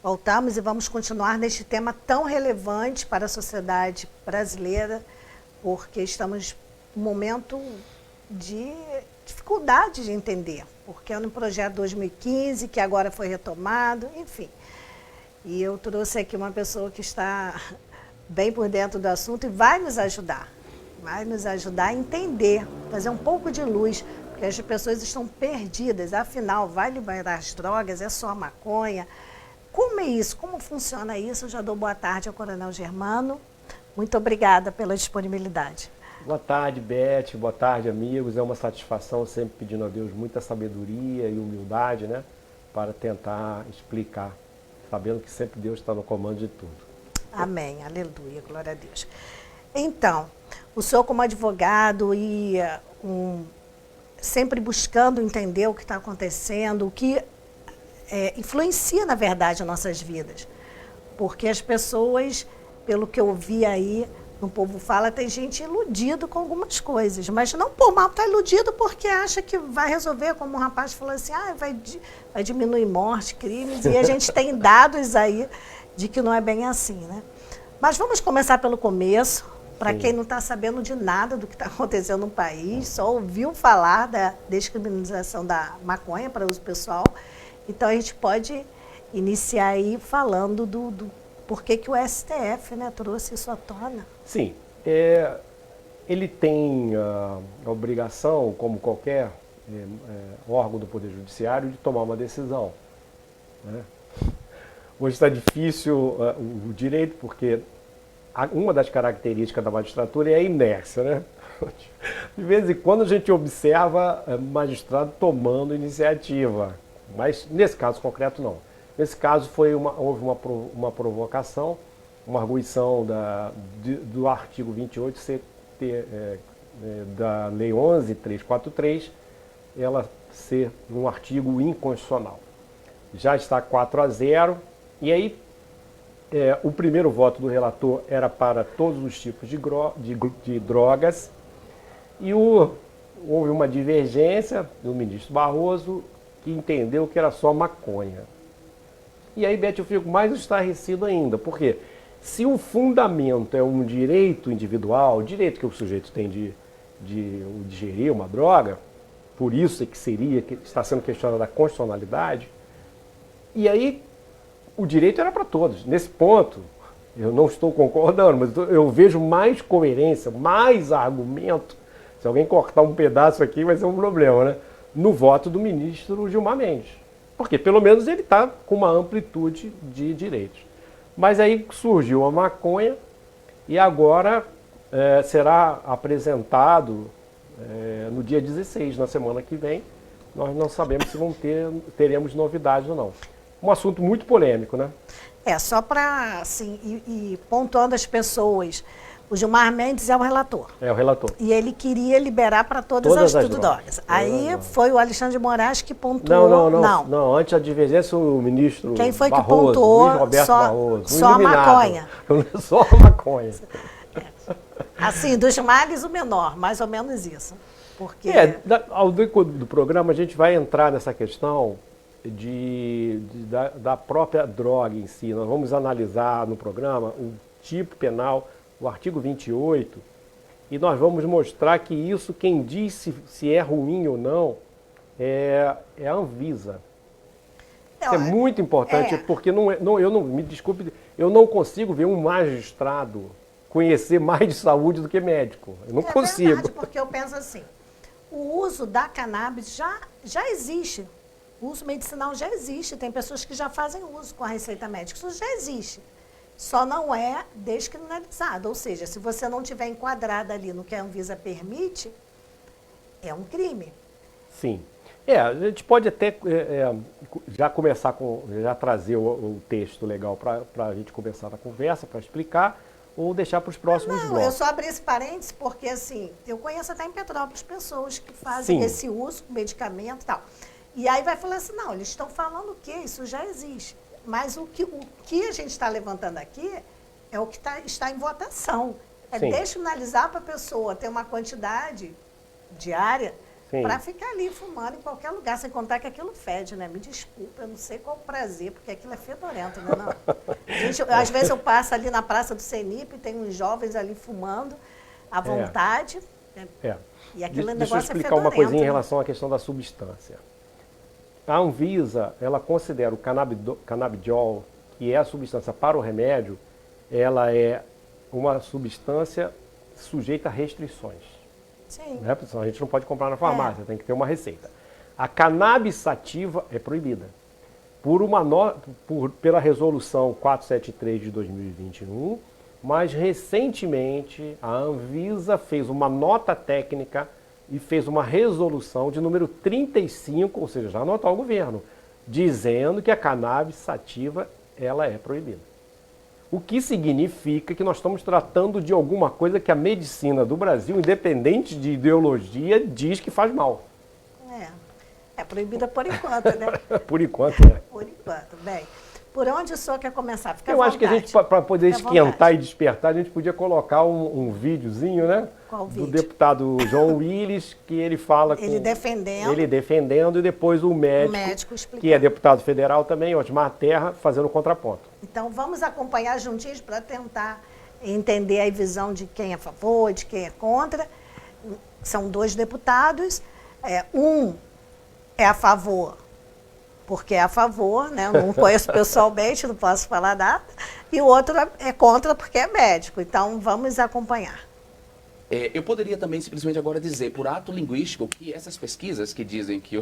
Voltamos e vamos continuar neste tema tão relevante para a sociedade brasileira, porque estamos num momento de dificuldade de entender, porque é no projeto 2015, que agora foi retomado, enfim. E eu trouxe aqui uma pessoa que está bem por dentro do assunto e vai nos ajudar a entender, fazer um pouco de luz, porque as pessoas estão perdidas, afinal, vai liberar as drogas, é só maconha? Como é isso? Como funciona isso? Eu já dou boa tarde ao Coronel Germano. Muito obrigada pela disponibilidade. Boa tarde, Beth. Boa tarde, amigos. É uma satisfação, sempre pedindo a Deus muita sabedoria e humildade, né? Para tentar explicar, sabendo que sempre Deus está no comando de tudo. Amém. Aleluia. Glória a Deus. Então, o senhor como advogado e sempre buscando entender o que está acontecendo, o que influencia, na verdade, as nossas vidas. Porque as pessoas, pelo que eu vi aí, no povo fala, tem gente iludido com algumas coisas, mas não por mal, está iludido porque acha que vai resolver, como um rapaz falou assim, vai diminuir morte, crimes, e a gente tem dados aí de que não é bem assim, né? Mas vamos começar pelo começo, para quem não está sabendo de nada do que está acontecendo no país, só ouviu falar da descriminalização da maconha para uso pessoal. Então, a gente pode iniciar aí falando do porquê que o STF, né, trouxe isso à tona. Sim, ele tem a obrigação, como qualquer órgão do Poder Judiciário, de tomar uma decisão, né? Hoje está difícil o direito, porque uma das características da magistratura é a inércia, né? De vez em quando a gente observa magistrado tomando iniciativa. Mas nesse caso concreto não. Nesse caso houve uma provocação, uma arguição do artigo 28 da Lei 11.343, ela ser um artigo inconstitucional. Já está 4-0, e aí o primeiro voto do relator era para todos os tipos de drogas, e houve uma divergência do ministro Barroso, que entendeu que era só maconha. E aí, Beth, eu fico mais estarrecido ainda, porque se o fundamento é um direito individual, o direito que o sujeito tem de digerir uma droga, por isso é que está sendo questionada a constitucionalidade, e aí o direito era para todos. Nesse ponto, eu não estou concordando, mas eu vejo mais coerência, mais argumento. Se alguém cortar um pedaço aqui, vai ser um problema, né? No voto do ministro Gilmar Mendes. Porque pelo menos ele está com uma amplitude de direitos. Mas aí surgiu a maconha e agora será apresentado no dia 16, na semana que vem. Nós não sabemos se teremos novidades ou não. Um assunto muito polêmico, né? Só para, assim, e pontuando as pessoas, o Gilmar Mendes é o relator. É o relator. E ele queria liberar para todas as drogas. Aí foi o Alexandre de Moraes que pontuou. Não, antes da divergência, o ministro Quem foi Barroso, que pontuou? Luiz Roberto Barroso, só a maconha. Só a maconha. Assim, dos males, o menor, mais ou menos isso. Porque... Ao decorrer do programa, a gente vai entrar nessa questão da própria droga em si. Nós vamos analisar no programa o tipo penal, o artigo 28, e nós vamos mostrar que isso, quem diz se é ruim ou não, é a Anvisa. Isso é muito importante, porque me desculpe, eu não consigo ver um magistrado conhecer mais de saúde do que médico. Eu não consigo. É verdade, porque eu penso assim, o uso da cannabis já existe. O uso medicinal já existe, tem pessoas que já fazem uso com a receita médica, isso já existe. Só não é descriminalizado, ou seja, se você não tiver enquadrado ali no que a Anvisa permite, é um crime. Sim. A gente pode até já começar já trazer o texto legal para a gente começar a conversa, para explicar, ou deixar para os próximos blocos. Eu só abri esse parênteses porque, assim, eu conheço até em Petrópolis pessoas que fazem esse uso com medicamento e tal. E aí vai falar assim, não, eles estão falando o quê? Isso já existe. Mas o que a gente está levantando aqui é o que está em votação. Descriminalizar para a pessoa ter uma quantidade diária para ficar ali fumando em qualquer lugar, sem contar que aquilo fede, né? Me desculpa, eu não sei qual o prazer, porque aquilo é fedorento, né? Não. Gente, às vezes eu passo ali na Praça do Senip, tem uns jovens ali fumando à vontade. E aquele negócio deixa eu explicar é fedorento, uma coisinha em né? relação à questão da substância. A Anvisa, ela considera o canabidiol, que é a substância para o remédio, ela é uma substância sujeita a restrições. Sim. Né? A gente não pode comprar na farmácia, tem que ter uma receita. A cannabis sativa é proibida. Pela resolução 473 de 2021, mas recentemente a Anvisa fez uma nota técnica e fez uma resolução de número 35, ou seja, já anotou o governo, dizendo que a cannabis sativa ela é proibida. O que significa que nós estamos tratando de alguma coisa que a medicina do Brasil, independente de ideologia, diz que faz mal. É proibida por enquanto, né? Por enquanto, né? Por enquanto. Bem, por onde o senhor quer começar? Fica à Eu acho que a gente, para poder Fica à esquentar vontade. e despertar, a gente podia colocar um videozinho, né? Qual do vídeo? deputado João Willis, que ele fala com... Ele defendendo. Ele defendendo e depois o médico explicando. que é deputado federal também, Osmar Terra, fazendo o contraponto. Então, vamos acompanhar juntinhos para tentar entender a visão de quem é a favor, de quem é contra. São dois deputados. Um é a favor, porque é a favor, né? Eu não conheço pessoalmente, não posso falar nada. E o outro é contra porque é médico. Então, vamos acompanhar. Eu poderia também simplesmente agora dizer, por ato linguístico, que essas pesquisas que dizem que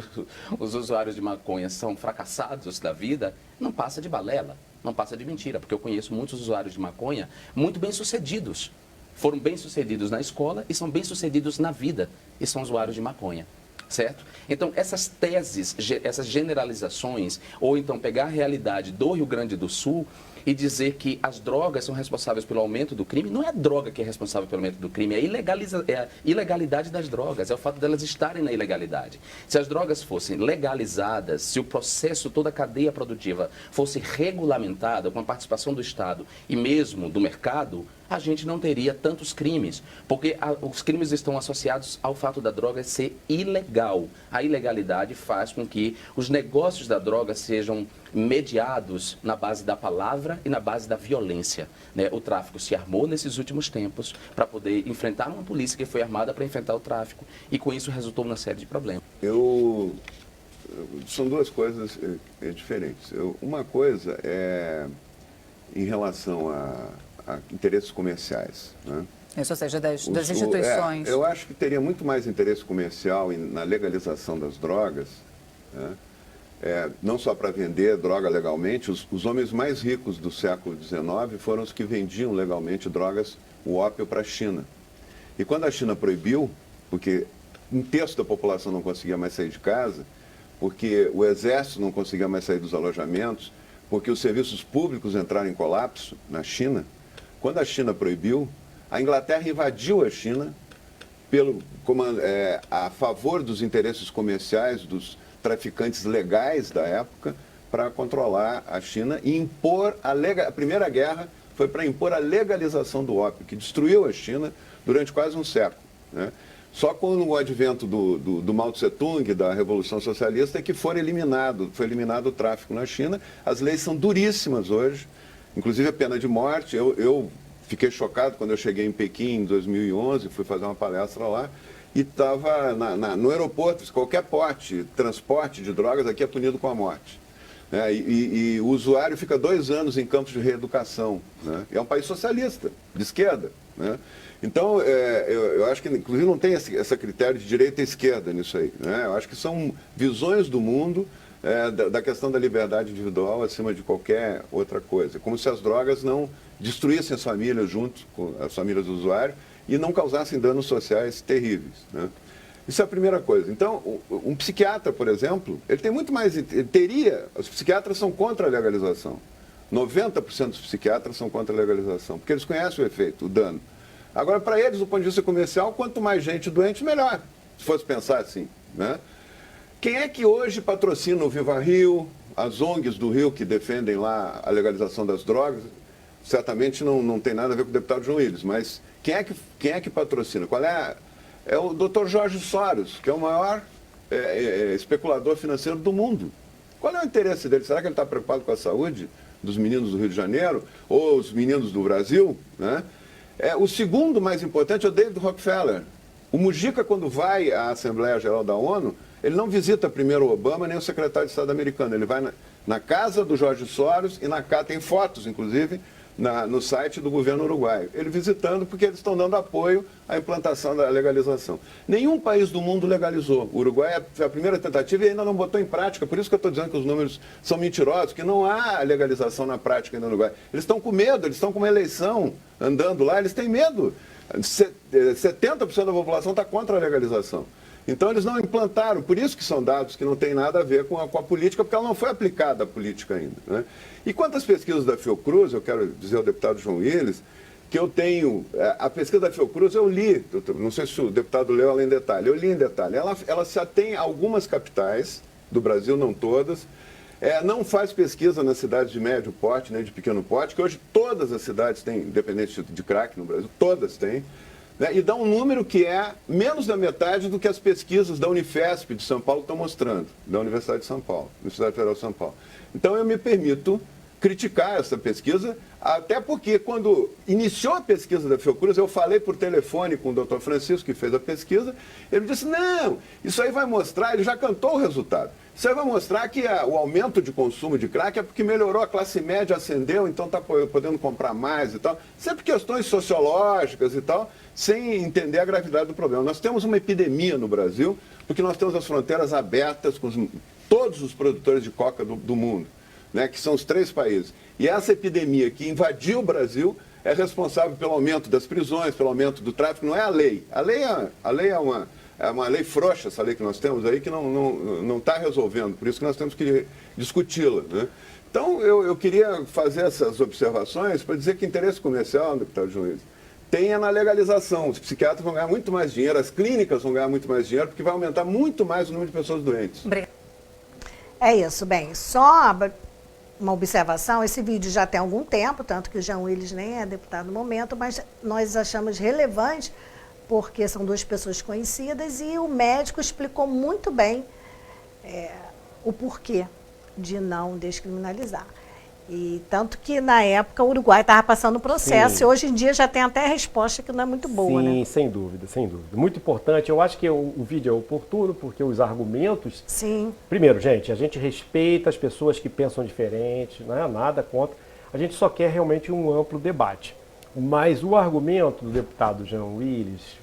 os usuários de maconha são fracassados da vida, não passa de balela, não passa de mentira, porque eu conheço muitos usuários de maconha muito bem-sucedidos. Foram bem-sucedidos na escola e são bem-sucedidos na vida e são usuários de maconha. Certo? Então, essas teses, essas generalizações, ou então pegar a realidade do Rio Grande do Sul e dizer que as drogas são responsáveis pelo aumento do crime, não é a droga que é responsável pelo aumento do crime, é a ilegalidade das drogas, é o fato delas estarem na ilegalidade. Se as drogas fossem legalizadas, se o processo, toda a cadeia produtiva fosse regulamentada com a participação do Estado e mesmo do mercado, a gente não teria tantos crimes, porque os crimes estão associados ao fato da droga ser ilegal. A ilegalidade faz com que os negócios da droga sejam mediados na base da palavra e na base da violência. Né? O tráfico se armou nesses últimos tempos para poder enfrentar uma polícia que foi armada para enfrentar o tráfico e com isso resultou numa série de problemas. São duas coisas diferentes. Uma coisa é em relação a interesses comerciais, né? Isso, ou seja, das instituições. Eu acho que teria muito mais interesse comercial na legalização das drogas, né? Não só para vender droga legalmente. Os homens mais ricos do século XIX foram os que vendiam legalmente drogas, o ópio, para a China. E quando a China proibiu, porque um terço da população não conseguia mais sair de casa, porque o exército não conseguia mais sair dos alojamentos, porque os serviços públicos entraram em colapso na China. Quando a China proibiu, a Inglaterra invadiu a China a favor dos interesses comerciais dos traficantes legais da época para controlar a China e impor a Primeira Guerra foi para impor a legalização do ópio, que destruiu a China durante quase um século, né? Só com o advento do Mao Tse-tung, da Revolução Socialista, é que foi eliminado o tráfico na China. As leis são duríssimas hoje, inclusive a pena de morte. Eu fiquei chocado quando eu cheguei em Pequim em 2011, fui fazer uma palestra lá, e estava no aeroporto, qualquer transporte de drogas aqui é punido com a morte. E o usuário fica 2 anos em campos de reeducação, né? É um país socialista, de esquerda, né? Então, eu acho que, inclusive, não tem esse critério de direita e esquerda nisso aí, né? Eu acho que são visões do mundo da questão da liberdade individual acima de qualquer outra coisa. Como se as drogas não destruíssem as famílias junto com as famílias do usuário e não causassem danos sociais terríveis, né? Isso é a primeira coisa. Então, um psiquiatra, por exemplo, ele tem muito mais... Os psiquiatras são contra a legalização. 90% dos psiquiatras são contra a legalização, porque eles conhecem o efeito, o dano. Agora, para eles, do ponto de vista comercial, quanto mais gente doente, melhor, se fosse pensar assim, né? Quem é que hoje patrocina o Viva Rio, as ONGs do Rio que defendem lá a legalização das drogas? Certamente não tem nada a ver com o deputado João Willis, mas quem é que patrocina? Qual é é o Dr. Jorge Soros, que é o maior especulador financeiro do mundo. Qual é o interesse dele? Será que ele está preocupado com a saúde dos meninos do Rio de Janeiro ou os meninos do Brasil? Né? O segundo mais importante é o David Rockefeller. O Mujica, quando vai à Assembleia Geral da ONU, ele não visita primeiro o Obama nem o secretário de Estado americano. Ele vai na casa do Jorge Soros e tem fotos, inclusive, no site do governo uruguaio. Ele visitando porque eles estão dando apoio à implantação da legalização. Nenhum país do mundo legalizou. O Uruguai foi a primeira tentativa e ainda não botou em prática. Por isso que eu estou dizendo que os números são mentirosos, que não há legalização na prática ainda no Uruguai. Eles estão com medo, eles estão com uma eleição andando lá, eles têm medo. 70% da população está contra a legalização. Então eles não implantaram, por isso que são dados que não têm nada a ver com a política, porque ela não foi aplicada à política ainda. Né? E quanto às pesquisas da Fiocruz, eu quero dizer ao deputado João Willis, que eu tenho, a pesquisa da Fiocruz eu li, não sei se o deputado leu ela em detalhe, eu li em detalhe, ela se atém a algumas capitais do Brasil, não todas, não faz pesquisa nas cidades de médio porte, nem de pequeno porte, que hoje todas as cidades têm dependência de crack no Brasil, todas têm, né, e dá um número que é menos da metade do que as pesquisas da Unifesp de São Paulo estão mostrando, da Universidade de São Paulo, Universidade Federal de São Paulo. Então eu me permito criticar essa pesquisa, até porque quando iniciou a pesquisa da Fiocruz, eu falei por telefone com o Dr. Francisco, que fez a pesquisa, ele disse, não, isso aí vai mostrar, ele já cantou o resultado, isso aí vai mostrar que o aumento de consumo de crack é porque melhorou, a classe média ascendeu, então está podendo comprar mais e tal, sempre questões sociológicas e tal, sem entender a gravidade do problema. Nós temos uma epidemia no Brasil, porque nós temos as fronteiras abertas com todos os produtores de coca do mundo, né, que são os 3 países. E essa epidemia que invadiu o Brasil é responsável pelo aumento das prisões, pelo aumento do tráfico, não é a lei. A lei é uma lei frouxa, essa lei que nós temos aí, que não está resolvendo, por isso que nós temos que discuti-la. Né? Então, eu queria fazer essas observações para dizer que interesse comercial, deputado João Willis, tenha na legalização. Os psiquiatras vão ganhar muito mais dinheiro, as clínicas vão ganhar muito mais dinheiro, porque vai aumentar muito mais o número de pessoas doentes. É isso, bem, só uma observação, esse vídeo já tem algum tempo, tanto que o João Willis nem é deputado no momento, mas nós achamos relevante, porque são 2 pessoas conhecidas e o médico explicou muito bem o porquê de não descriminalizar. E tanto que, na época, o Uruguai estava passando o processo. Sim. E hoje em dia já tem até a resposta que não é muito boa, né? Sim, sem dúvida, sem dúvida. Muito importante. Eu acho que o vídeo é oportuno, porque os argumentos... Sim. Primeiro, gente, a gente respeita as pessoas que pensam diferente, não é nada contra. A gente só quer realmente um amplo debate. Mas o argumento do deputado João Willis,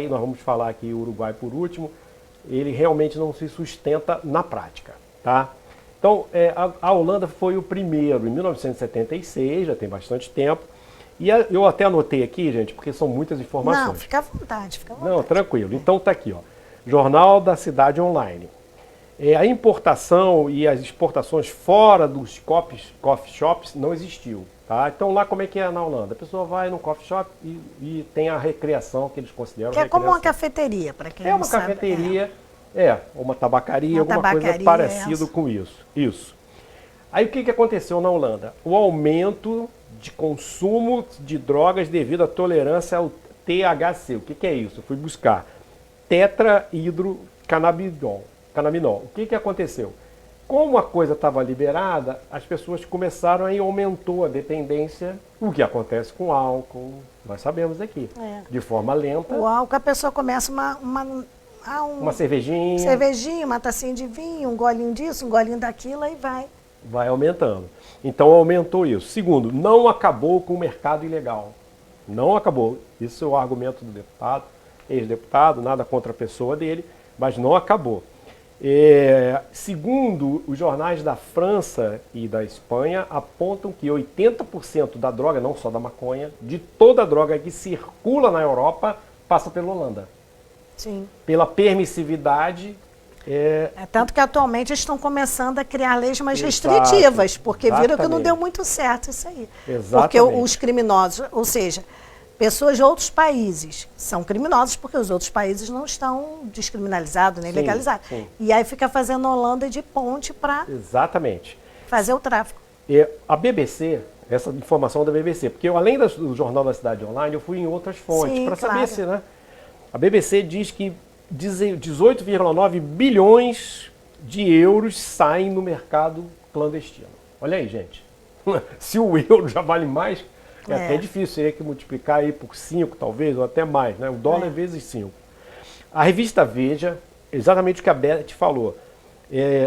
nós vamos falar aqui o Uruguai por último, ele realmente não se sustenta na prática, tá? Então, a Holanda foi o primeiro, em 1976, já tem bastante tempo. E eu até anotei aqui, gente, porque são muitas informações. Não, fica à vontade, fica à vontade. Não, tranquilo. Então tá aqui, ó. Jornal da Cidade Online. A importação e as exportações fora dos coffee shops não existiu, tá? Então lá como é que é na Holanda? A pessoa vai no coffee shop e tem a recreação que eles consideram que é como uma cafeteria, para quem não sabe. É uma cafeteria... uma tabacaria, alguma coisa parecida com isso. Isso. Aí o que aconteceu na Holanda? O aumento de consumo de drogas devido à tolerância ao THC. O que é isso? Eu fui buscar. Tetrahidrocannabinol. O que aconteceu? Como a coisa estava liberada, as pessoas começaram e aumentou a dependência. O que acontece com o álcool, nós sabemos aqui. De forma lenta. O álcool, a pessoa começa uma cervejinha. Uma tacinha de vinho, um golinho disso, um golinho daquilo, aí vai. Vai aumentando. Então aumentou isso. Segundo, não acabou com o mercado ilegal. Não acabou. Isso é o argumento do deputado, ex-deputado, nada contra a pessoa dele, mas não acabou. Segundo, os jornais da França e da Espanha apontam que 80% da droga, não só da maconha, de toda a droga que circula na Europa, passa pela Holanda. Sim. Pela permissividade. Tanto que atualmente estão começando a criar leis mais restritivas, porque viram que não deu muito certo isso aí. Exatamente. Porque os criminosos, ou seja, pessoas de outros países são criminosos porque os outros países não estão descriminalizados nem legalizados. Sim. E aí fica fazendo a Holanda de ponte para fazer o tráfico. A BBC, essa informação da BBC, porque eu, além do Jornal da Cidade Online, eu fui em outras fontes para saber se, né? A BBC diz que 18,9 bilhões de euros saem no mercado clandestino. Olha aí, gente. Se o euro já vale mais, é até difícil, seria que multiplicar aí por 5, talvez, ou até mais, né? O dólar vezes 5. A revista Veja, exatamente o que a Beth falou,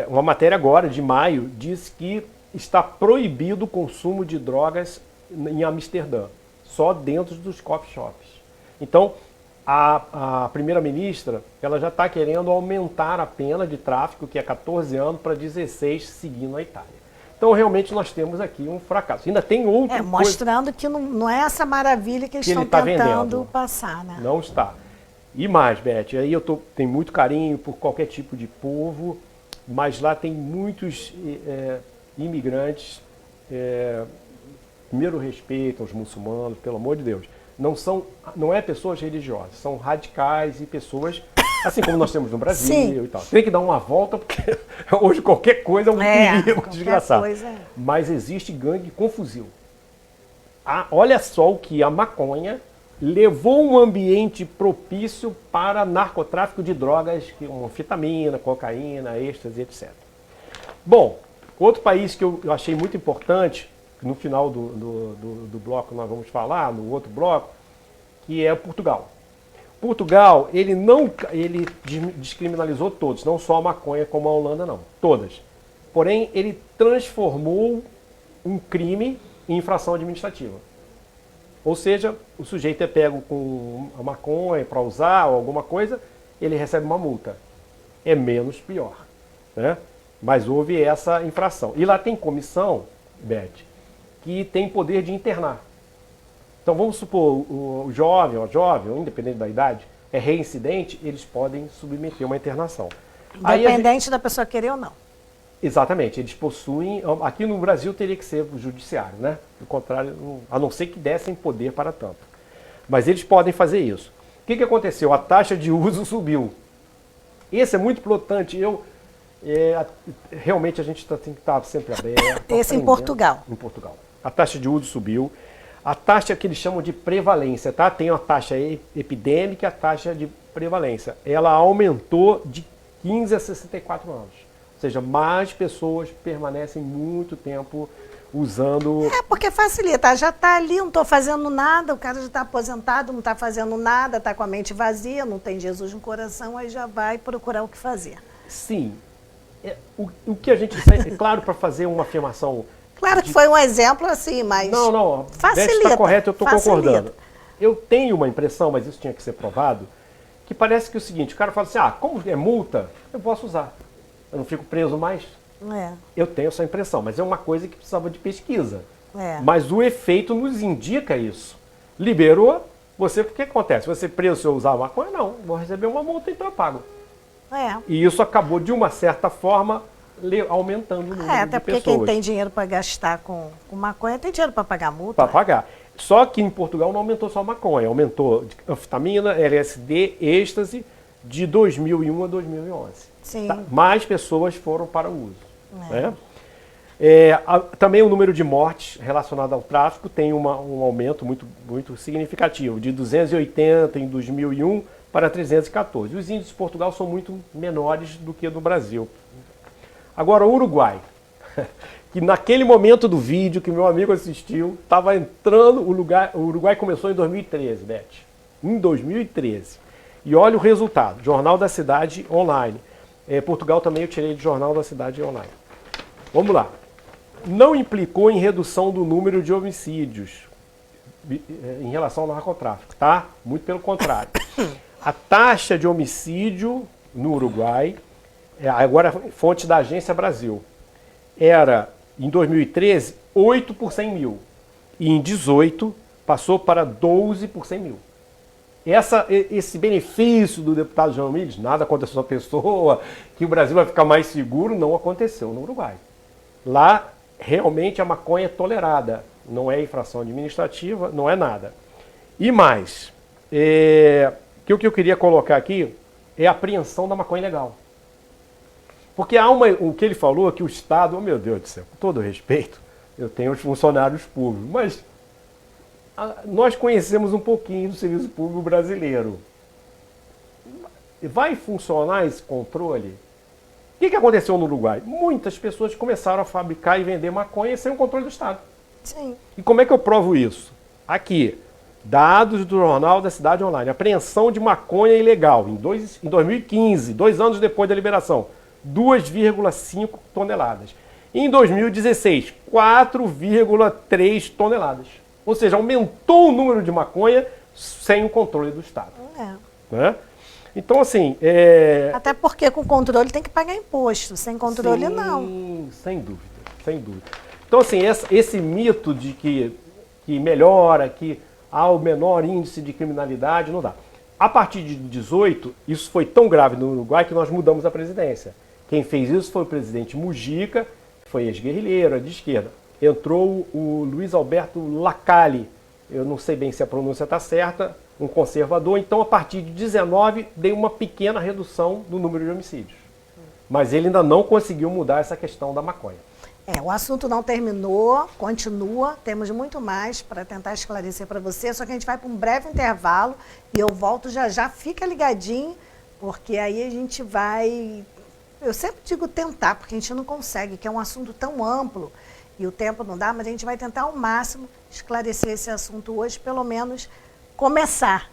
uma matéria agora, de maio, diz que está proibido o consumo de drogas em Amsterdã, só dentro dos coffee shops. Então, a primeira-ministra, ela já está querendo aumentar a pena de tráfico, que é 14 anos, para 16, seguindo a Itália. Então, realmente, nós temos aqui um fracasso. Ainda tem outra coisa... Mostrando que não é essa maravilha que eles estão tentando passar, né? Não está. E mais, Beth, aí eu tenho muito carinho por qualquer tipo de povo, mas lá tem muitos imigrantes, primeiro respeito aos muçulmanos, pelo amor de Deus. Não é pessoas religiosas, são radicais e pessoas, assim como nós temos no Brasil. Sim. E tal. Tem que dar uma volta, porque hoje qualquer coisa é um perigo desgraçado. Mas existe gangue com fuzil. Olha só o que a maconha levou um ambiente propício para narcotráfico de drogas, como anfetamina, cocaína, êxtase, etc. Bom, outro país que eu achei muito importante, no final do bloco nós vamos falar, no outro bloco, que é Portugal. Portugal, ele descriminalizou todos, não só a maconha como a Holanda, não, todas. Porém, ele transformou um crime em infração administrativa. Ou seja, o sujeito é pego com a maconha para usar ou alguma coisa, ele recebe uma multa. É menos pior, né? Mas houve essa infração. E lá tem comissão, Beth, que tem poder de internar. Então vamos supor, o jovem, independente da idade, é reincidente, eles podem submeter uma internação. Independente da pessoa querer ou não. Exatamente, eles possuem, aqui no Brasil teria que ser o judiciário, né? Do contrário, a não ser que dessem poder para tanto. Mas eles podem fazer isso. O que aconteceu? A taxa de uso subiu. Esse é muito importante. Realmente a gente tem que estar sempre aberto. Esse em Portugal. Em Portugal. A taxa de uso subiu. A taxa que eles chamam de prevalência, tá? Tem a taxa epidêmica e a taxa de prevalência. Ela aumentou de 15 a 64 anos. Ou seja, mais pessoas permanecem muito tempo usando... porque facilita. Já está ali, não estou fazendo nada, o cara já está aposentado, não está fazendo nada, está com a mente vazia, não tem Jesus no coração, aí já vai procurar o que fazer. Sim. O que a gente... É claro, para fazer uma afirmação... Claro que foi um exemplo assim, mas... Não. Facilita. Está correto, eu estou concordando. Eu tenho uma impressão, mas isso tinha que ser provado, que parece que é o seguinte, o cara fala assim, como é multa, eu posso usar. Eu não fico preso mais. Eu tenho essa impressão, mas é uma coisa que precisava de pesquisa. Mas o efeito nos indica isso. Liberou, o que acontece? Você preso se eu usar maconha? Não, vou receber uma multa, então eu pago. E isso acabou, de uma certa forma, aumentando o número de pessoas. Até porque quem tem dinheiro para gastar com maconha tem dinheiro para pagar multa. Para pagar. Só que em Portugal não aumentou só maconha, aumentou anfetamina, LSD, êxtase, de 2001 a 2011. Sim. Tá? Mais pessoas foram para o uso. Né? Também o número de mortes relacionado ao tráfico tem um aumento muito, muito significativo, de 280 em 2001 para 314. Os índices de Portugal são muito menores do que no Brasil. Agora, o Uruguai, que naquele momento do vídeo que meu amigo assistiu, estava entrando, o Uruguai começou em 2013, Beth. Em 2013. E olha o resultado, Jornal da Cidade Online. Portugal também eu tirei de Jornal da Cidade Online. Vamos lá. Não implicou em redução do número de homicídios em relação ao narcotráfico, tá? Muito pelo contrário. A taxa de homicídio no Uruguai, agora fonte da Agência Brasil, era, em 2013, 8 por 100 mil. E em 2018, passou para 12 por 100 mil. Esse benefício do deputado João Milles, nada contra a sua pessoa, que o Brasil vai ficar mais seguro, não aconteceu no Uruguai. Lá, realmente, a maconha é tolerada. Não é infração administrativa, não é nada. E mais, o que eu queria colocar aqui é a apreensão da maconha ilegal. Porque o que ele falou é que o Estado, oh meu Deus do céu, com todo respeito, eu tenho os funcionários públicos, mas nós conhecemos um pouquinho do serviço público brasileiro. vai funcionar esse controle? O que aconteceu no Uruguai? Muitas pessoas começaram a fabricar e vender maconha sem o controle do Estado. Sim. E como é que eu provo isso? Aqui, dados do Jornal da Cidade Online. Apreensão de maconha ilegal em 2015, 2 anos depois da liberação, 2,5 toneladas. Em 2016, 4,3 toneladas. Ou seja, aumentou o número de maconha sem o controle do Estado. Né? Então, assim... Até porque com controle tem que pagar imposto. Sem controle, sim, não. Sem dúvida, sem dúvida. Então, assim, esse mito de que melhora, que há o menor índice de criminalidade, não dá. A partir de 18, isso foi tão grave no Uruguai que nós mudamos a presidência. Quem fez isso foi o presidente Mujica, que foi ex-guerrilheiro, de esquerda. Entrou o Luiz Alberto Lacalle, eu não sei bem se a pronúncia está certa, um conservador. Então, a partir de 19, deu uma pequena redução do número de homicídios. Mas ele ainda não conseguiu mudar essa questão da maconha. O assunto não terminou, continua, temos muito mais para tentar esclarecer para você, só que a gente vai para um breve intervalo e eu volto já já, fica ligadinho, porque aí a gente vai, eu sempre digo tentar, porque a gente não consegue, que é um assunto tão amplo e o tempo não dá, mas a gente vai tentar ao máximo esclarecer esse assunto hoje, pelo menos começar.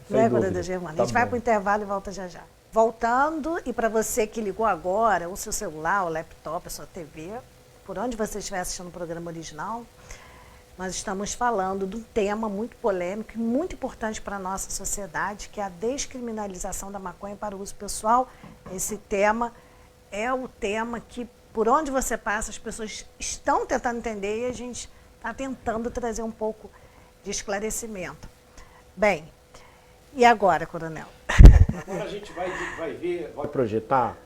Não é, Coronel Germano? A gente vai para o intervalo e volta já já. Voltando, e para você que ligou agora, o seu celular, o laptop, a sua TV, por onde você estiver assistindo o programa original, nós estamos falando de um tema muito polêmico e muito importante para a nossa sociedade, que é a descriminalização da maconha para o uso pessoal. Esse tema é o tema que, por onde você passa, as pessoas estão tentando entender e a gente está tentando trazer um pouco de esclarecimento. Bem, e agora, Coronel? Agora a gente vai projetar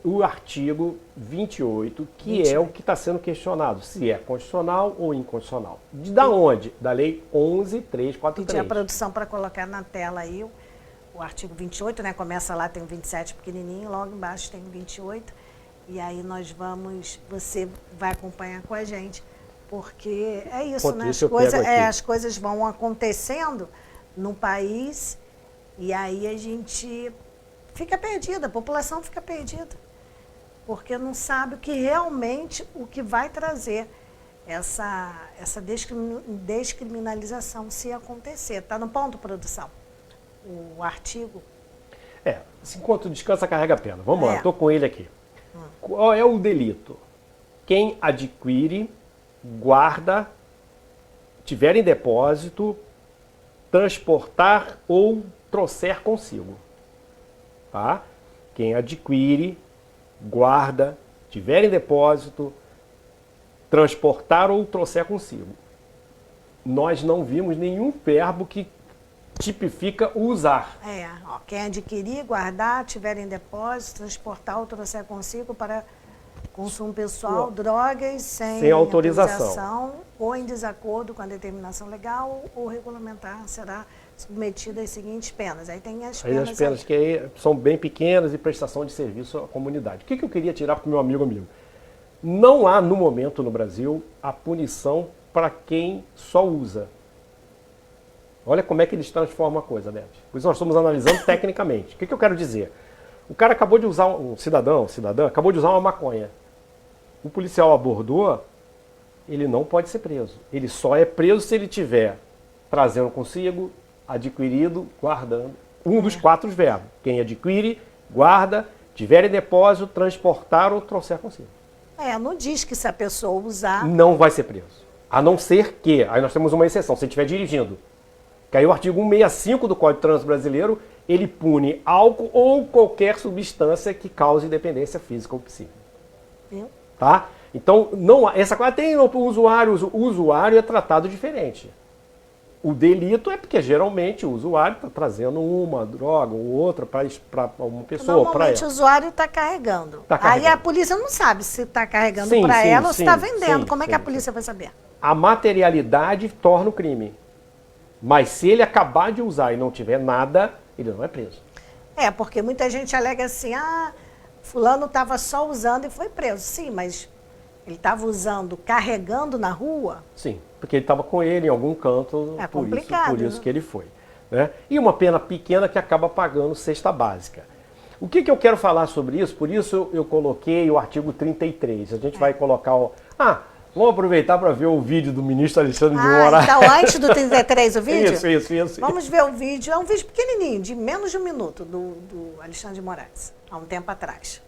o artigo 28, que é o que está sendo questionado, se é constitucional ou inconstitucional. Da onde? Da Lei 11.343. Pedir a produção para colocar na tela aí o artigo 28, né? Começa lá, tem o 27 pequenininho, logo embaixo tem o 28. E aí você vai acompanhar com a gente, porque é isso, né? As coisas vão acontecendo no país. E aí a gente fica perdida, a população fica perdida, porque não sabe o que vai trazer essa descriminalização se acontecer. Está no ponto, produção, o artigo? Enquanto descansa, carrega a pena. Vamos lá, estou com ele aqui. Qual é o delito? Quem adquire, guarda, tiver em depósito, transportar ou trouxer consigo, tá? Quem adquire, guarda, tiver em depósito, transportar ou trouxer consigo. Nós não vimos nenhum verbo que tipifica o usar. Quem adquirir, guardar, tiver em depósito, transportar ou trouxer consigo para consumo pessoal, drogas sem autorização ou em desacordo com a determinação legal ou regulamentar, será submetido às seguintes penas. Aí tem as penas. As penas que são bem pequenas e prestação de serviço à comunidade. O que eu queria tirar para o meu amigo? Não há, no momento, no Brasil, a punição para quem só usa. Olha como é que eles transformam a coisa, Beth. Pois nós estamos analisando tecnicamente. O que eu quero dizer? O cara acabou de usar, cidadã, acabou de usar uma maconha. O policial abordou, ele não pode ser preso. Ele só é preso se ele tiver trazendo consigo, adquirido, guardando. Um dos 4 verbos. Quem adquire, guarda, tiver em depósito, transportar ou trouxer consigo. Não diz que se a pessoa usar... Não vai ser preso. A não ser que, aí nós temos uma exceção, se ele estiver dirigindo. Que aí o artigo 165 do Código de Trânsito Brasileiro, ele pune álcool ou qualquer substância que cause dependência física ou psíquica. Tá? Então, essa coisa tem o usuário é tratado diferente. O delito é porque geralmente o usuário está trazendo uma droga ou outra para uma pessoa. Normalmente o usuário está carregando. Aí a polícia não sabe se está carregando para ela ou se está vendendo. Como é que a polícia vai saber? A materialidade torna o crime. Mas se ele acabar de usar e não tiver nada, ele não é preso. Porque muita gente alega assim, fulano estava só usando e foi preso. Sim, mas ele estava usando, carregando na rua? Sim, porque ele estava com ele em algum canto, complicado, por isso que ele foi. né? E uma pena pequena que acaba pagando cesta básica. O que eu quero falar sobre isso? Por isso eu coloquei o artigo 33. A gente vai colocar o... vamos aproveitar para ver o vídeo do ministro Alexandre de Moraes. Então antes do 33 o vídeo? Isso. Vamos ver o vídeo. É um vídeo pequenininho, de menos de 1 minuto, do Alexandre de Moraes, há um tempo atrás.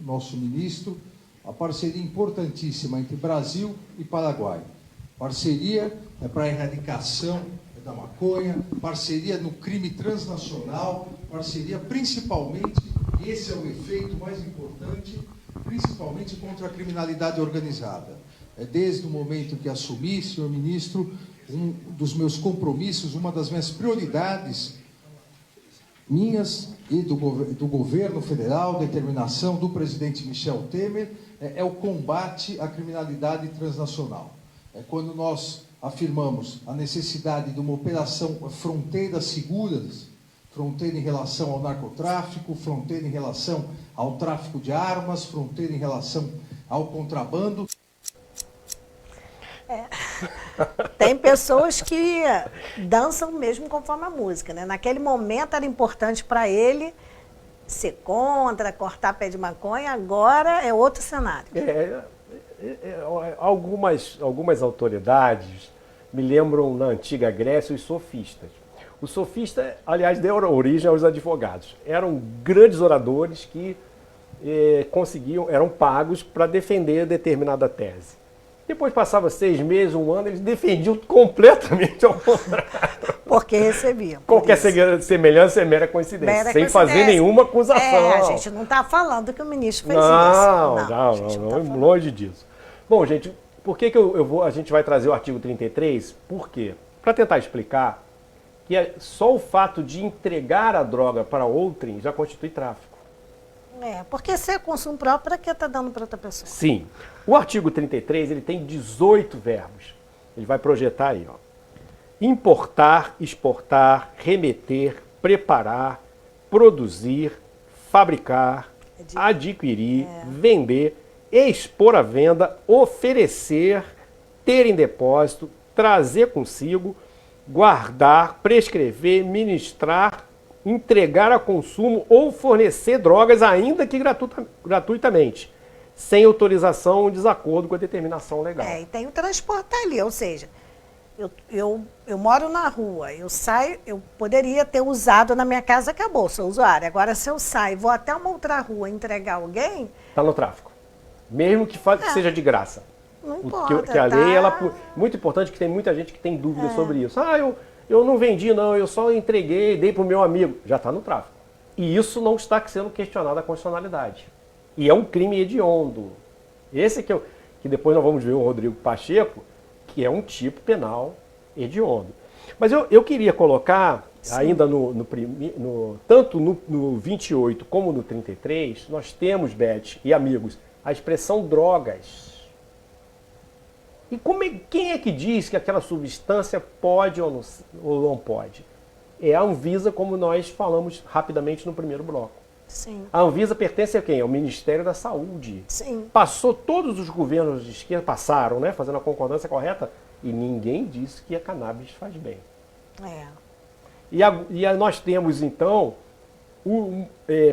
Nosso ministro, a parceria importantíssima entre Brasil e Paraguai. Parceria para a erradicação da maconha, parceria no crime transnacional, parceria principalmente, e esse é o efeito mais importante, principalmente contra a criminalidade organizada. Desde o momento que assumi, senhor ministro, um dos meus compromissos, uma das minhas prioridades, minhas e do governo federal, determinação do presidente Michel Temer, é o combate à criminalidade transnacional. É quando nós afirmamos a necessidade de uma operação fronteiras seguras, fronteira em relação ao narcotráfico, fronteira em relação ao tráfico de armas, fronteira em relação ao contrabando. Tem pessoas que dançam mesmo conforme a música, né? Naquele momento era importante para ele ser contra, cortar pé de maconha, agora é outro cenário. Algumas autoridades me lembram na antiga Grécia os sofistas. Os sofistas, aliás, deram origem aos advogados. Eram grandes oradores que eram pagos para defender determinada tese. Depois passava 6 meses, 1 ano, eles defendiam completamente ao contrário. Porque recebiam. Qualquer semelhança é mera coincidência, sem fazer nenhuma acusação. A gente não está falando que o ministro fez isso. Não, longe disso. Bom, gente, por que a gente vai trazer o artigo 33? Por quê? Para tentar explicar que só o fato de entregar a droga para outrem já constitui tráfico. Porque se é consumo próprio, para que está dando para outra pessoa? Sim. O artigo 33, ele tem 18 verbos. Ele vai projetar aí, ó. Importar, exportar, remeter, preparar, produzir, fabricar, adquirir, vender, expor à venda, oferecer, ter em depósito, trazer consigo, guardar, prescrever, ministrar, entregar a consumo ou fornecer drogas, ainda que gratuitamente, sem autorização ou desacordo com a determinação legal. E tem o transportar ali, ou seja, eu moro na rua, eu saio, eu poderia ter usado na minha casa, acabou, sou usuário. Agora, se eu saio e vou até uma outra rua entregar alguém... Está no tráfico. Mesmo que seja de graça. Não importa. Porque a lei, muito importante que tem muita gente que tem dúvida sobre isso. Eu não vendi, não, eu só entreguei, dei para o meu amigo. Já está no tráfico. E isso não está sendo questionado a constitucionalidade. E é um crime hediondo. Esse que depois nós vamos ver o Rodrigo Pacheco, que é um tipo penal hediondo. Mas eu queria colocar, ainda tanto no 28 como no 33, nós temos, Beth e amigos, a expressão drogas. E quem é que diz que aquela substância pode ou não pode? É a Anvisa, como nós falamos rapidamente no primeiro bloco. Sim. A Anvisa pertence a quem? Ao Ministério da Saúde. Sim. Passou, todos os governos de esquerda passaram, né, fazendo a concordância correta, e ninguém disse que a cannabis faz bem. E nós temos, então,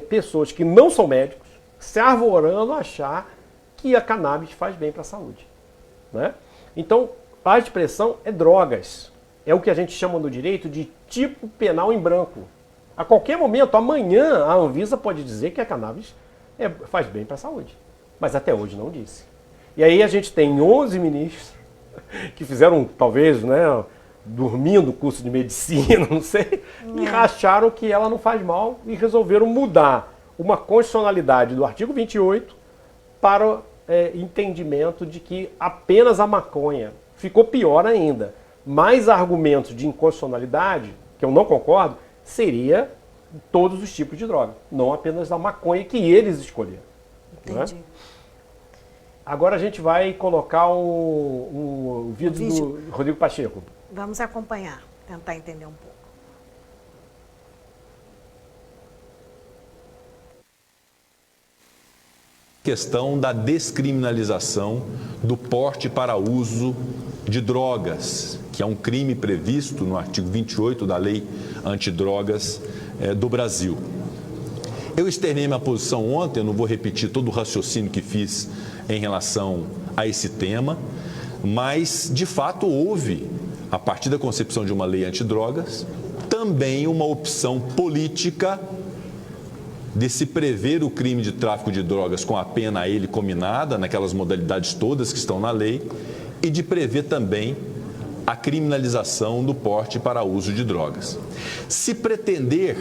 pessoas que não são médicos se arvorando a achar que a cannabis faz bem para a saúde. Né? Então, a expressão é drogas. É o que a gente chama no direito de tipo penal em branco. A qualquer momento, amanhã, a Anvisa pode dizer que a cannabis faz bem para a saúde. Mas até hoje não disse. E aí a gente tem 11 ministros que fizeram, talvez, dormindo o curso de medicina, não sei, e acharam que ela não faz mal e resolveram mudar uma constitucionalidade do artigo 28 para entendimento de que apenas a maconha. Ficou pior ainda. Mais argumentos de inconstitucionalidade, que eu não concordo, seria todos os tipos de droga, não apenas a maconha que eles escolheram. Entendi. Né? Agora a gente vai colocar um vídeo do Rodrigo Pacheco. Vamos acompanhar, tentar entender um pouco. Questão da descriminalização do porte para uso de drogas, que é um crime previsto no artigo 28 da Lei Antidrogas do Brasil. Eu externei minha posição ontem, eu não vou repetir todo o raciocínio que fiz em relação a esse tema, mas, de fato, houve, a partir da concepção de uma lei antidrogas, também uma opção política de se prever o crime de tráfico de drogas com a pena a ele cominada, naquelas modalidades todas que estão na lei, e de prever também a criminalização do porte para uso de drogas. Se pretender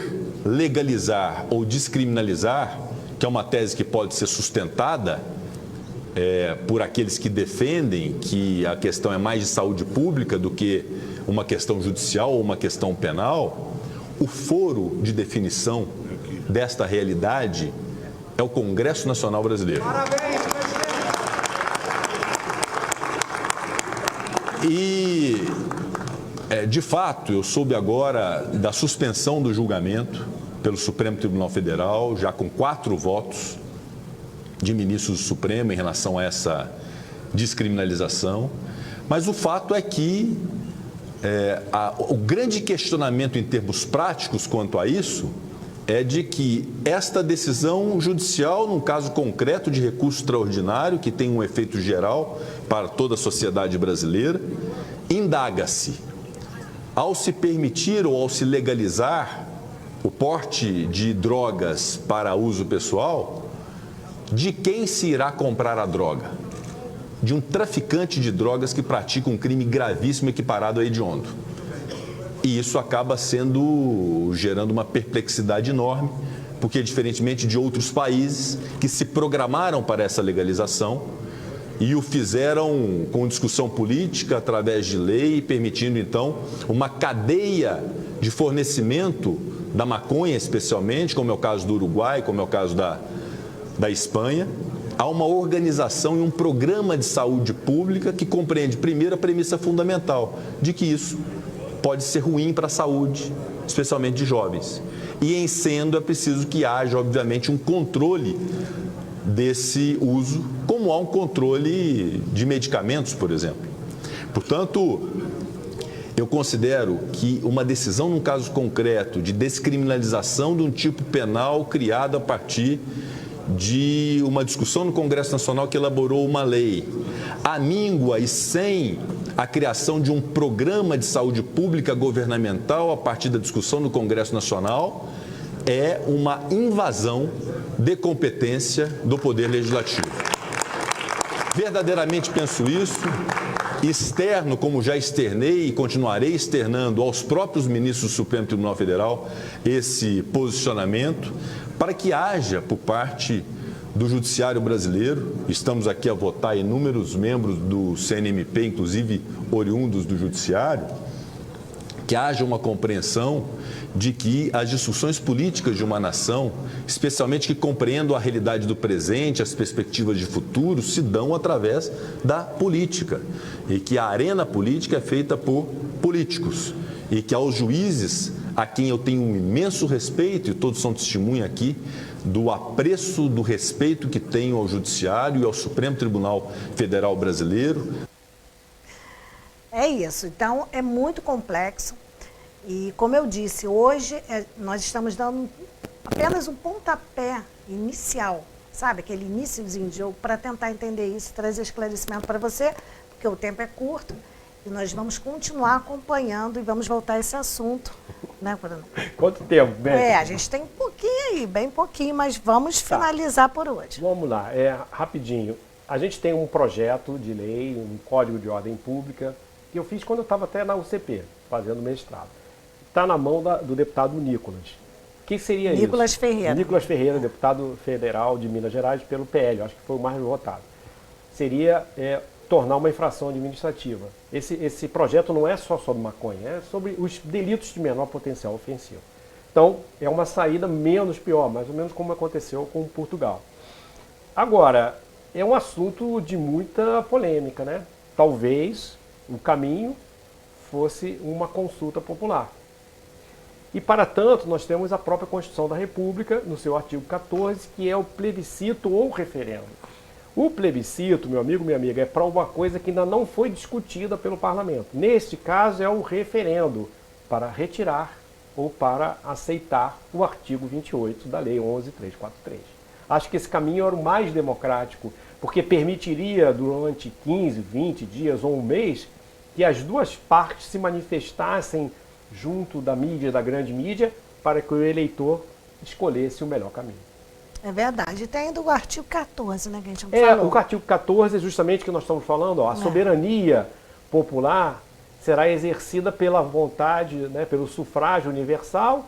legalizar ou descriminalizar, que é uma tese que pode ser sustentada por aqueles que defendem que a questão é mais de saúde pública do que uma questão judicial ou uma questão penal, o foro de definição desta realidade é o Congresso Nacional Brasileiro. Parabéns, presidente! E, de fato, eu soube agora da suspensão do julgamento pelo Supremo Tribunal Federal, já com 4 votos de ministros do Supremo em relação a essa descriminalização. Mas o fato é que o grande questionamento em termos práticos quanto a isso é de que esta decisão judicial, num caso concreto de recurso extraordinário, que tem um efeito geral para toda a sociedade brasileira, indaga-se, ao se permitir ou ao se legalizar o porte de drogas para uso pessoal, de quem se irá comprar a droga? De um traficante de drogas que pratica um crime gravíssimo equiparado a hediondo. E isso acaba gerando uma perplexidade enorme, porque, diferentemente de outros países que se programaram para essa legalização e o fizeram com discussão política, através de lei, permitindo, então, uma cadeia de fornecimento da maconha, especialmente, como é o caso do Uruguai, como é o caso da Espanha, há uma organização e um programa de saúde pública que compreende, primeiro, a premissa fundamental de que isso pode ser ruim para a saúde, especialmente de jovens. E, em sendo, é preciso que haja, obviamente, um controle desse uso, como há um controle de medicamentos, por exemplo. Portanto, eu considero que uma decisão, num caso concreto, de descriminalização de um tipo penal criado a partir de uma discussão no Congresso Nacional que elaborou uma lei, amíngua e sem a criação de um programa de saúde pública governamental a partir da discussão no Congresso Nacional, é uma invasão de competência do Poder Legislativo. Verdadeiramente penso isso, externo, como já externei e continuarei externando aos próprios ministros do Supremo Tribunal Federal esse posicionamento, para que haja, por parte do Judiciário brasileiro, estamos aqui a votar inúmeros membros do CNMP, inclusive oriundos do Judiciário, que haja uma compreensão de que as discussões políticas de uma nação, especialmente que compreendam a realidade do presente, as perspectivas de futuro, se dão através da política e que a arena política é feita por políticos e que aos juízes, a quem eu tenho um imenso respeito, e todos são testemunha aqui, do apreço, do respeito que tenho ao Judiciário e ao Supremo Tribunal Federal Brasileiro. É isso, então é muito complexo e, como eu disse, hoje nós estamos dando apenas um pontapé inicial, sabe? Aquele iníciozinho de jogo para tentar entender isso, trazer esclarecimento para você, porque o tempo é curto e nós vamos continuar acompanhando e vamos voltar a esse assunto, né, Bruno? Quanto tempo, Beth? A gente tem um pouquinho aí, bem pouquinho, mas vamos finalizar por hoje. Vamos lá, rapidinho. A gente tem um projeto de lei, um código de ordem pública, que eu fiz quando eu estava até na UCP, fazendo mestrado. Está na mão do deputado Nicolas. O que seria isso? Nicolas Ferreira. Nicolas Ferreira, deputado federal de Minas Gerais pelo PL, acho que foi o mais votado. Seria tornar uma infração administrativa. Esse projeto não é só sobre maconha, é sobre os delitos de menor potencial ofensivo. Então, é uma saída menos pior, mais ou menos como aconteceu com Portugal. Agora, é um assunto de muita polêmica, né? Talvez o caminho fosse uma consulta popular. E, para tanto, nós temos a própria Constituição da República, no seu artigo 14, que é o plebiscito ou referendo. O plebiscito, meu amigo, minha amiga, é para uma coisa que ainda não foi discutida pelo parlamento. Neste caso, é o referendo para retirar ou para aceitar o artigo 28 da Lei 11.343. Acho que esse caminho era o mais democrático, porque permitiria, durante 15, 20 dias ou um mês, que as duas partes se manifestassem junto da mídia, da grande mídia, para que o eleitor escolhesse o melhor caminho. É verdade. E tem ainda o artigo 14, né, que a gente não falou. O artigo 14 é justamente o que nós estamos falando, ó, a soberania popular será exercida pela vontade, né, pelo sufrágio universal,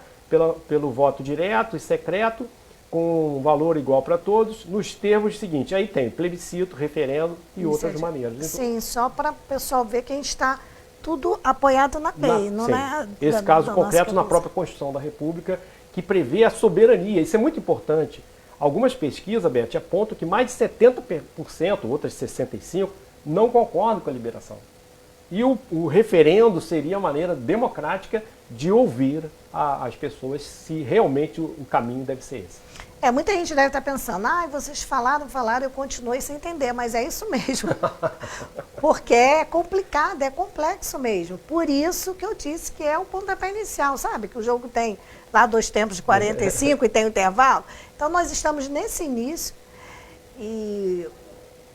pelo voto direto e secreto, com um valor igual para todos, nos termos seguintes. Aí tem plebiscito, referendo e outras maneiras. Sim, só para o pessoal ver que a gente está tudo apoiado na lei, não é? Esse caso concreto na própria Constituição da República, que prevê a soberania. Isso é muito importante. Algumas pesquisas, Beth, apontam que mais de 70%, outras 65%, não concordam com a liberação. E o referendo seria a maneira democrática de ouvir as pessoas se realmente o caminho deve ser esse. Muita gente deve estar pensando, vocês falaram, eu continuei sem entender, mas é isso mesmo. Porque é complicado, é complexo mesmo. Por isso que eu disse que é o pontapé inicial, sabe? Que o jogo tem lá 2 tempos de 45 e tem o intervalo. Então nós estamos nesse início e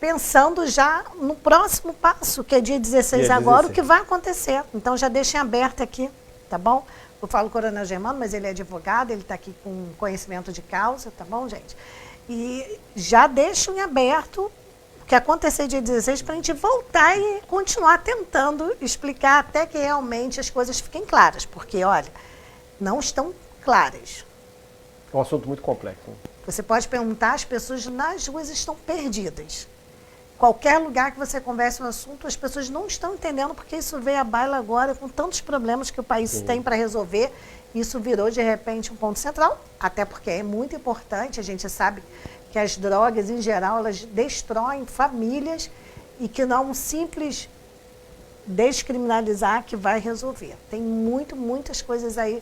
pensando já no próximo passo, que é dia 16 agora, 16. O que vai acontecer. Então já deixem aberto aqui, tá bom? Eu falo Coronel Germano, mas ele é advogado, ele está aqui com conhecimento de causa, tá bom, gente? E já deixo em aberto o que acontecer dia 16 para a gente voltar e continuar tentando explicar até que realmente as coisas fiquem claras, porque, olha, não estão claras. É um assunto muito complexo. Você pode perguntar, as pessoas nas ruas estão perdidas. Qualquer lugar que você converse um assunto, as pessoas não estão entendendo, porque isso veio à baila agora com tantos problemas que o país tem para resolver. Isso virou, de repente, um ponto central, até porque é muito importante. A gente sabe que as drogas, em geral, elas destroem famílias e que não é um simples descriminalizar que vai resolver. Tem muitas coisas aí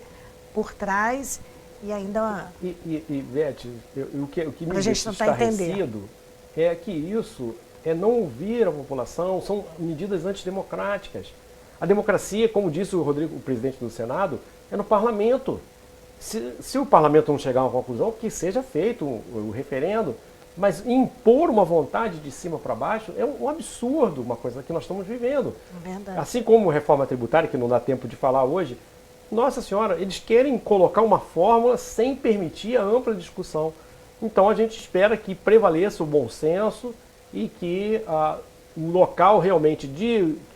por trás e ainda... Beth, o que me deixa estarrecido é que isso... não ouvir a população, são medidas antidemocráticas. A democracia, como disse o Rodrigo, o presidente do Senado, é no parlamento. Se o parlamento não chegar a uma conclusão, que seja feito o referendo, mas impor uma vontade de cima para baixo é um absurdo, uma coisa que nós estamos vivendo. É verdade. Assim como reforma tributária, que não dá tempo de falar hoje, nossa senhora, eles querem colocar uma fórmula sem permitir a ampla discussão. Então a gente espera que prevaleça o bom senso, e que o local realmente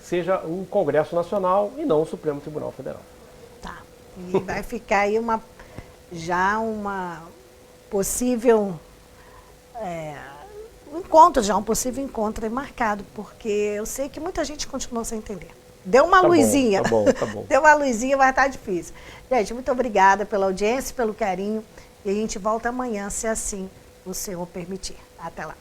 seja o Congresso Nacional e não o Supremo Tribunal Federal. Tá. E vai ficar aí uma possível um possível encontro aí marcado, porque eu sei que muita gente continuou sem entender. Deu uma luzinha. Tá bom. Deu uma luzinha, vai estar difícil. Gente, muito obrigada pela audiência, pelo carinho. E a gente volta amanhã, se assim o senhor permitir. Até lá.